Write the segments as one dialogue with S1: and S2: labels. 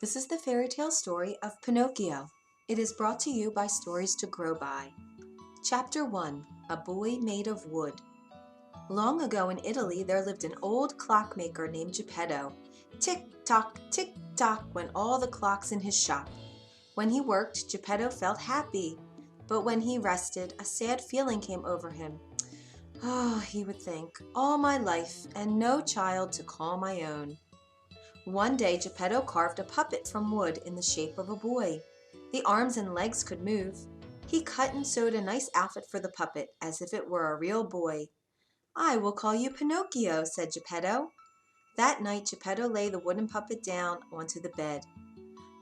S1: This is the fairy tale story of Pinocchio. It is brought to you by Stories to Grow By. Chapter 1. A Boy Made of Wood. Long ago in Italy there lived an old clockmaker named Geppetto. Tick tock went all the clocks in his shop. When he worked, Geppetto felt happy, but when he rested, a sad feeling came over him. He would think, all my life and no child to call my own. One day Geppetto carved a puppet from wood in the shape of a boy. The arms and legs could move. He cut and sewed a nice outfit for the puppet, as if it were a real boy. "I will call you Pinocchio," said Geppetto. That night Geppetto lay the wooden puppet down onto the bed.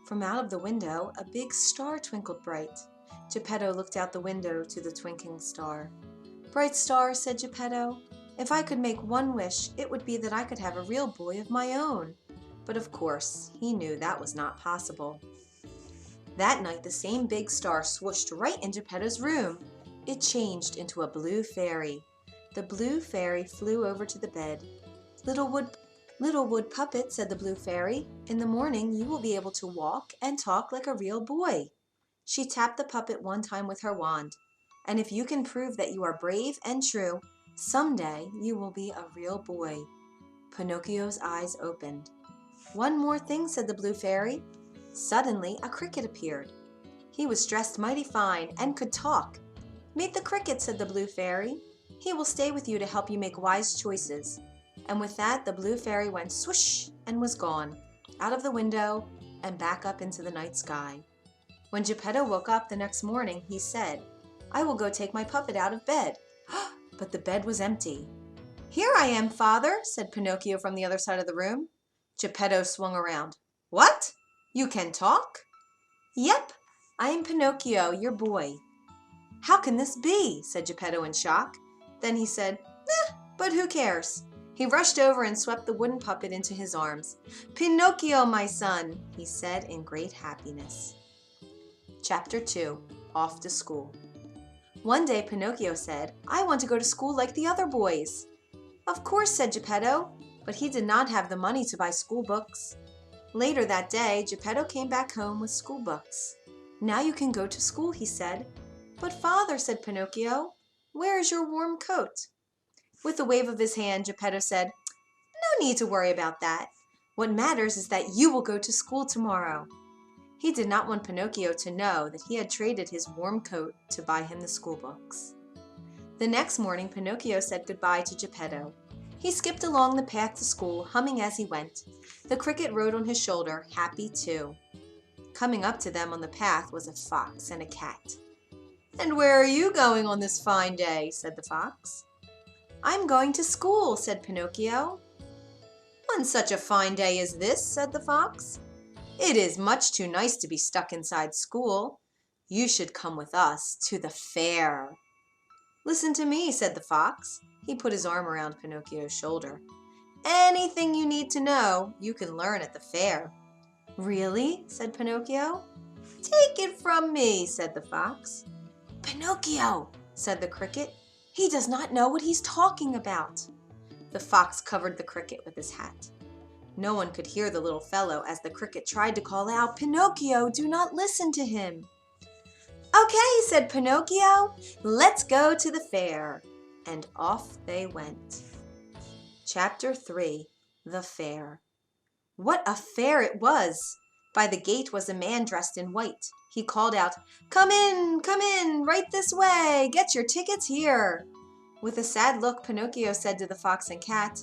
S1: From out of the window a big star twinkled bright. Geppetto looked out the window to the twinkling star. "Bright star," said Geppetto, "if I could make one wish, it would be that I could have a real boy of my own." But of course, he knew that was not possible. That night the same big star swooshed right in Geppetto's room. It changed into a blue fairy. The blue fairy flew over to the bed. Little wood puppet," said the blue fairy, "in the morning you will be able to walk and talk like a real boy." She tapped the puppet one time with her wand. "And if you can prove that you are brave and true, someday you will be a real boy." Pinocchio's eyes opened. "One more thing," said the blue fairy. Suddenly a cricket appeared. He was dressed mighty fine and could talk. "Meet the cricket," said the blue fairy. "He will stay with you to help you make wise choices." And with that the blue fairy went swoosh and was gone, out of the window and back up into the night sky. When Geppetto woke up the next morning, he said, "I will go take my puppet out of bed." But the bed was empty. "Here I am, father," said Pinocchio from the other side of the room. Geppetto swung around. "What? You can talk?" "Yep, I am Pinocchio, your boy." "How can this be?" said Geppetto in shock. Then he said, but who cares?" He rushed over and swept the wooden puppet into his arms. "Pinocchio, my son," he said in great happiness. Chapter 2. Off to School. One day Pinocchio said, "I want to go to school like the other boys." "Of course," said Geppetto, but he did not have the money to buy school books. Later that day, Geppetto came back home with school books. "Now you can go to school," he said. "But father," said Pinocchio, "where is your warm coat?" With a wave of his hand, Geppetto said, "No need to worry about that. What matters is that you will go to school tomorrow." He did not want Pinocchio to know that he had traded his warm coat to buy him the school books. The next morning, Pinocchio said goodbye to Geppetto. He skipped along the path to school, humming as he went. The cricket rode on his shoulder, happy too. Coming up to them on the path was a fox and a cat. "And where are you going on this fine day?" said the fox. "I'm going to school," said Pinocchio. "On such a fine day as this," said the fox. "It is much too nice to be stuck inside school. You should come with us to the fair." "Listen to me," said the fox. He put his arm around Pinocchio's shoulder. "Anything you need to know, you can learn at the fair." "Really?" said Pinocchio. "Take it from me," said the fox. "Pinocchio," said the cricket. "He does not know what he's talking about." The fox covered the cricket with his hat. No one could hear the little fellow as the cricket tried to call out, "Pinocchio, do not listen to him." "Okay," said Pinocchio, "let's go to the fair." And off they went. Chapter 3. The Fair. What a fair it was! By the gate was a man dressed in white. He called out, come in, right this way, get your tickets here." With a sad look, Pinocchio said to the fox and cat,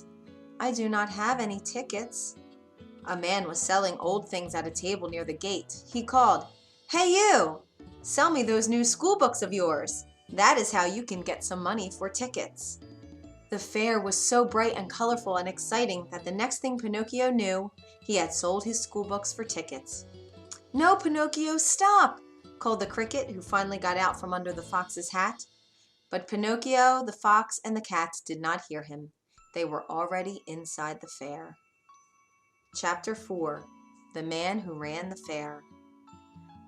S1: "I do not have any tickets." A man was selling old things at a table near the gate. He called, "Hey you! Sell me those new school books of yours. That is how you can get some money for tickets." The fair was so bright and colorful and exciting that the next thing Pinocchio knew, he had sold his school books for tickets. "No, Pinocchio, stop!" called the cricket, who finally got out from under the fox's hat. But Pinocchio, the fox, and the cat did not hear him. They were already inside the fair. Chapter 4. The Man Who Ran the Fair.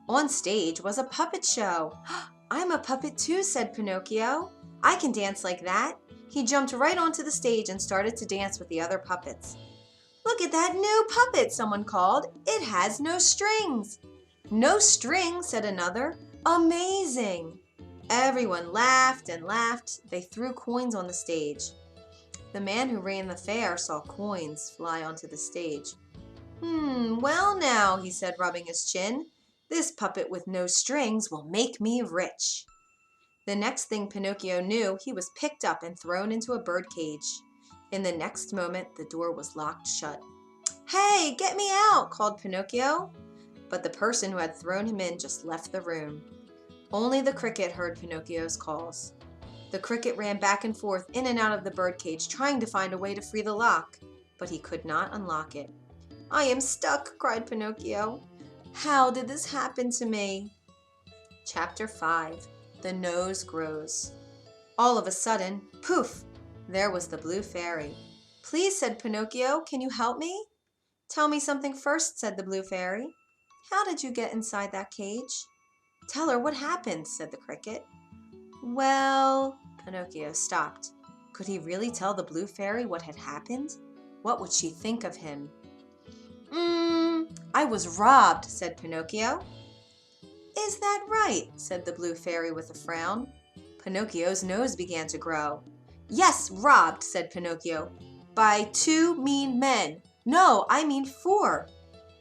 S1: On stage was a puppet show. "I'm a puppet too," said Pinocchio. "I can dance like that." He jumped right onto the stage and started to dance with the other puppets. "Look at that new puppet," someone called. "It has no strings." "No strings," said another. "Amazing." Everyone laughed and laughed. They threw coins on the stage. The man who ran the fair saw coins fly onto the stage. Well now," he said, rubbing his chin. "This puppet with no strings will make me rich." The next thing Pinocchio knew, he was picked up and thrown into a bird cage. In the next moment, the door was locked shut. "Hey, get me out!" called Pinocchio. But the person who had thrown him in just left the room. Only the cricket heard Pinocchio's calls. The cricket ran back and forth in and out of the birdcage, trying to find a way to free the lock, but he could not unlock it. "I am stuck," cried Pinocchio. "How did this happen to me?" Chapter 5. The Nose Grows. All of a sudden, poof! There was the Blue Fairy. "Please," said Pinocchio, "can you help me?" "Tell me something first," said the Blue Fairy. "How did you get inside that cage?" "Tell her what happened," said the cricket. "Well," Pinocchio stopped. Could he really tell the Blue Fairy what had happened? What would she think of him? "I was robbed," said Pinocchio. "Is that right?" said the Blue Fairy with a frown. Pinocchio's nose began to grow. "Yes, robbed," said Pinocchio. "By 2 mean men. No, I mean 4.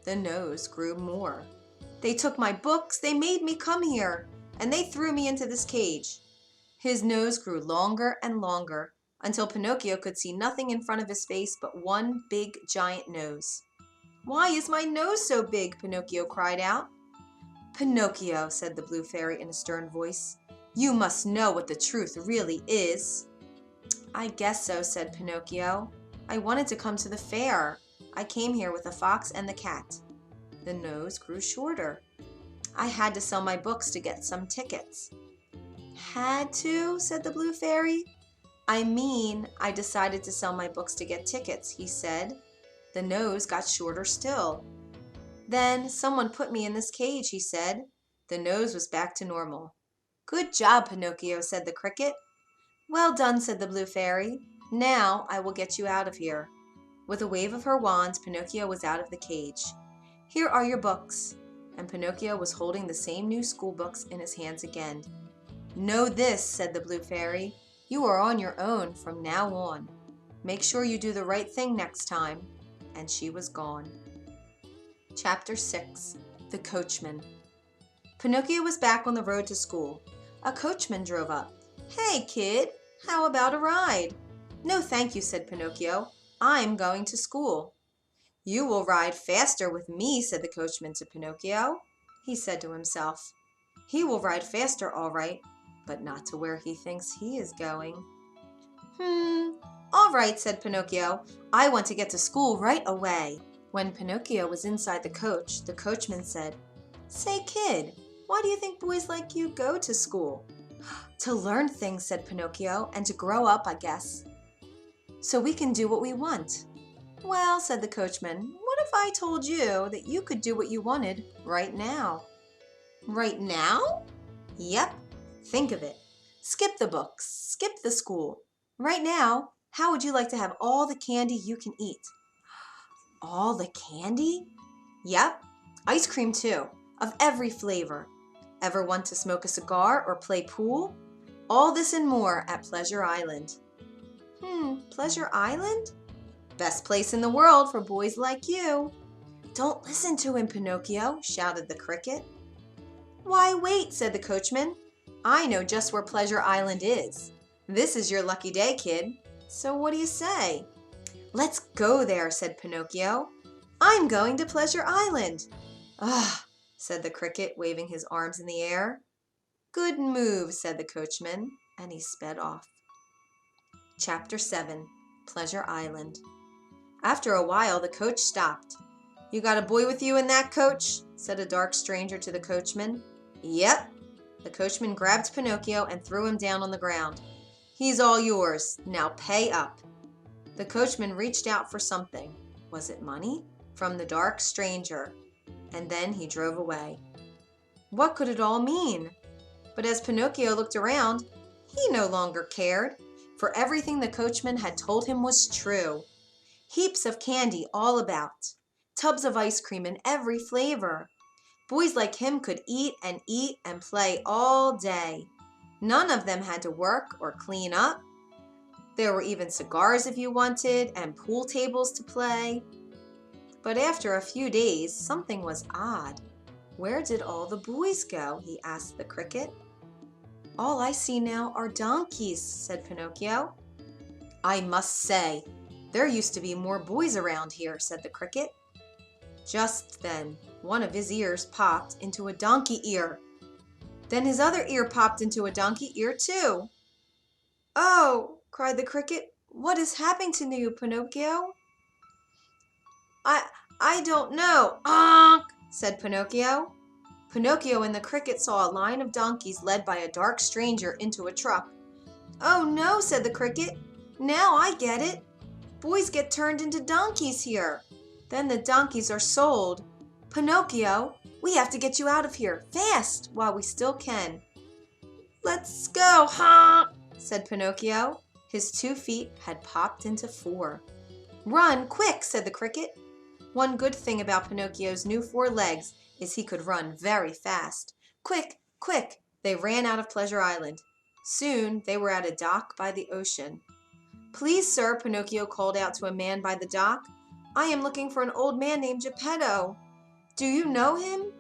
S1: The nose grew more. "They took my books, they made me come here, and they threw me into this cage." His nose grew longer and longer, until Pinocchio could see nothing in front of his face but one big giant nose. "Why is my nose so big?" Pinocchio cried out. "Pinocchio," said the Blue Fairy in a stern voice, "you must know what the truth really is." "I guess so," said Pinocchio. "I wanted to come to the fair. I came here with the fox and the cat." The nose grew shorter. "I had to sell my books to get some tickets." "Had to?" said the Blue Fairy. "I mean, I decided to sell my books to get tickets," he said. The nose got shorter still. "Then someone put me in this cage," he said. The nose was back to normal. "Good job, Pinocchio," said the cricket. "Well done," said the Blue Fairy. "Now I will get you out of here." With a wave of her wand, Pinocchio was out of the cage. "Here are your books." And Pinocchio was holding the same new school books in his hands again. "Know this," said the Blue Fairy. "You are on your own from now on. Make sure you do the right thing next time." And she was gone. Chapter 6. The Coachman. Pinocchio was back on the road to school. A coachman drove up. "Hey, kid, how about a ride?" "No, thank you," said Pinocchio. "I'm going to school." "You will ride faster with me," said the coachman to Pinocchio. He said to himself, "He will ride faster, all right, but not to where he thinks he is going." All right," said Pinocchio. "I want to get to school right away." When Pinocchio was inside the coachman said, "Say, kid, why do you think boys like you go to school?" "To learn things," said Pinocchio, "and to grow up, I guess. So we can do what we want." "Well," said the coachman, "what if I told you that you could do what you wanted right now?" "Right now?" "Yep. Think of it. Skip the books. Skip the school. Right now, how would you like to have all the candy you can eat?" "All the candy?" "Yep. Ice cream too, of every flavor. Ever want to smoke a cigar or play pool? All this and more at Pleasure Island." Pleasure Island? Best place in the world for boys like you." "Don't listen to him, Pinocchio," shouted the cricket. "Why, wait," said the coachman. "I know just where Pleasure Island is. This is your lucky day, kid. So what do you say?" "Let's go there," said Pinocchio. "I'm going to Pleasure Island." "Ugh," said the cricket, waving his arms in the air. "Good move," said the coachman, and he sped off. Chapter 7. Pleasure Island. After a while, the coach stopped. "You got a boy with you in that coach?" said a dark stranger to the coachman. "Yep." The coachman grabbed Pinocchio and threw him down on the ground. "He's all yours. Now pay up." The coachman reached out for something. Was it money? From the dark stranger. And then he drove away. What could it all mean? But as Pinocchio looked around, he no longer cared, for everything the coachman had told him was true. Heaps of candy all about. Tubs of ice cream in every flavor. Boys like him could eat and play all day. None of them had to work or clean up. There were even cigars if you wanted, and pool tables to play. But after a few days, something was odd. Where did all the boys go? He asked the cricket. All I see now are donkeys, said Pinocchio. I must say, there used to be more boys around here, said the cricket. Just then, one of his ears popped into a donkey ear. Then his other ear popped into a donkey ear too. Oh, cried the cricket, what is happening to you, Pinocchio? I don't know, honk, said Pinocchio. Pinocchio and the cricket saw a line of donkeys led by a dark stranger into a truck. Oh no, said the cricket. Now I get it. Boys get turned into donkeys here. Then the donkeys are sold. Pinocchio, we have to get you out of here, fast, while we still can. Let's go, honk, said Pinocchio. His 2 feet had popped into 4. Run, quick, said the cricket. One good thing about Pinocchio's new 4 legs is he could run very fast. Quick, quick, they ran out of Pleasure Island. Soon they were at a dock by the ocean. Please, sir, Pinocchio called out to a man by the dock. I am looking for an old man named Geppetto. Do you know him?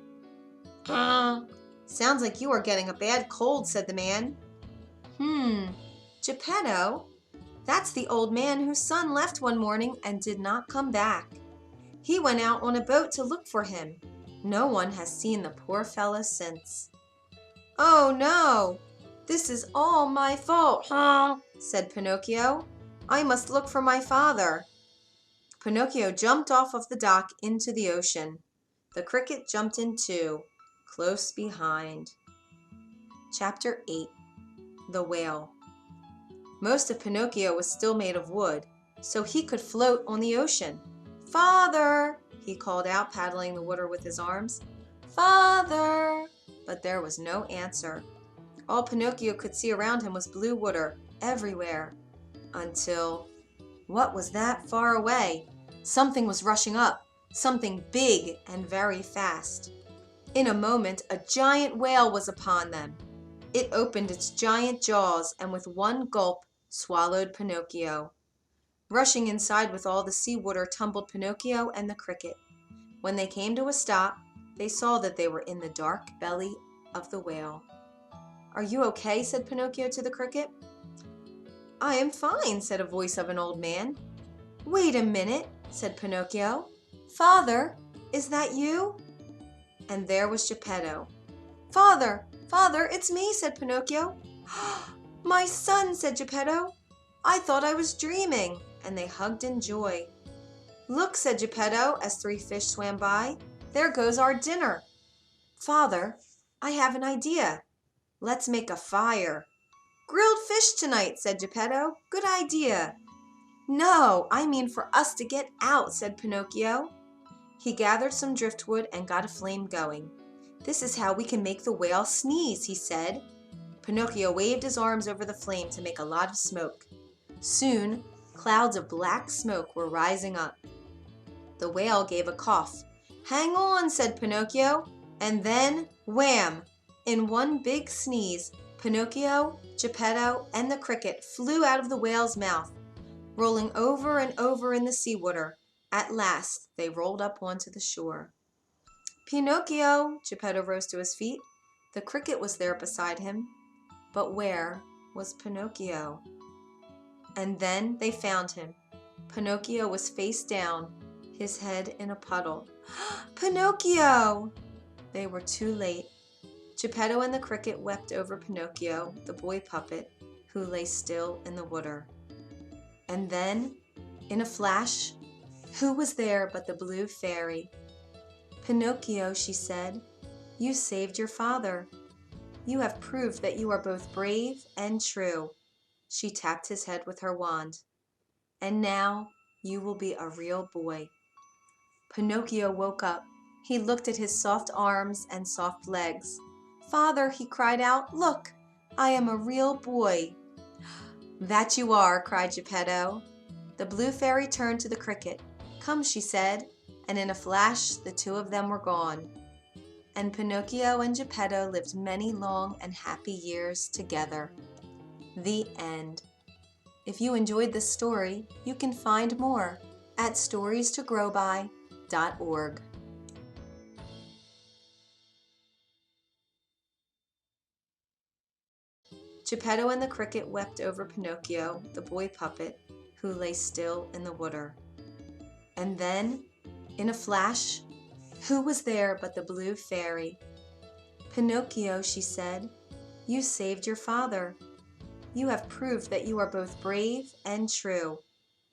S1: Sounds like you are getting a bad cold, said the man. Geppetto? That's the old man whose son left one morning and did not come back. He went out on a boat to look for him. No one has seen the poor fellow since. Oh no, this is all my fault, said Pinocchio. I must look for my father. Pinocchio jumped off of the dock into the ocean. The cricket jumped in too, close behind. Chapter 8. The Whale. Most of Pinocchio was still made of wood, so he could float on the ocean. Father, he called out, paddling the water with his arms. Father! But there was no answer. All Pinocchio could see around him was blue water everywhere. Until, what was that far away? Something was rushing up, something big and very fast. In a moment, a giant whale was upon them. It opened its giant jaws and with one gulp swallowed Pinocchio. Rushing inside with all the seawater tumbled Pinocchio and the cricket. When they came to a stop, they saw that they were in the dark belly of the whale. Are you okay? Said Pinocchio to the cricket. I am fine, said a voice of an old man. Wait a minute, said Pinocchio. Father, is that you? And there was Geppetto. Father, Father, it's me, said Pinocchio. My son, said Geppetto. I thought I was dreaming, and they hugged in joy. Look, said Geppetto as 3 fish swam by. There goes our dinner. Father, I have an idea. Let's make a fire. Grilled fish tonight, said Geppetto. Good idea. No, I mean for us to get out, said Pinocchio. He gathered some driftwood and got a flame going. This is how we can make the whale sneeze, he said. Pinocchio waved his arms over the flame to make a lot of smoke. Soon, clouds of black smoke were rising up. The whale gave a cough. Hang on, said Pinocchio, and then, wham! In one big sneeze, Pinocchio, Geppetto, and the cricket flew out of the whale's mouth, rolling over and over in the seawater. At last, they rolled up onto the shore. Pinocchio! Geppetto rose to his feet. The cricket was there beside him. But where was Pinocchio? And then they found him. Pinocchio was face down, his head in a puddle. Pinocchio! They were too late. Geppetto and the cricket wept over Pinocchio, the boy puppet, who lay still in the water. And then, in a flash, who was there but the blue fairy? Pinocchio, she said, you saved your father. You have proved that you are both brave and true. She tapped his head with her wand. And now you will be a real boy. Pinocchio woke up. He looked at his soft arms and soft legs. Father, he cried out, look, I am a real boy. That you are, cried Geppetto. The blue fairy turned to the cricket. "Come," she said, and in a flash the two of them were gone. And Pinocchio and Geppetto lived many long and happy years together. The end. If you enjoyed this story, you can find more at storiestogrowby.org. Geppetto and the cricket wept over Pinocchio, the boy puppet, who lay still in the water. And then, in a flash, who was there but the blue fairy? "Pinocchio," she said, "you saved your father. You have proved that you are both brave and true."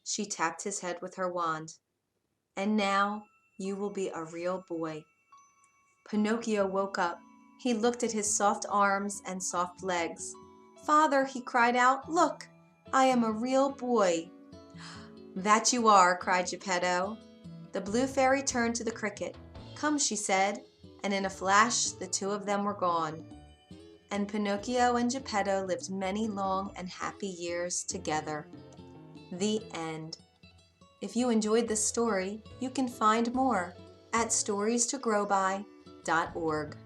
S1: She tapped his head with her wand. "And now you will be a real boy." Pinocchio woke up. He looked at his soft arms and soft legs. "Father," he cried out, "look, I am a real boy." "That you are," cried Geppetto. The blue fairy turned to the cricket. "Come," she said, and in a flash the two of them were gone. And Pinocchio and Geppetto lived many long and happy years together. The end. If you enjoyed this story, you can find more at storiestogrowby.org.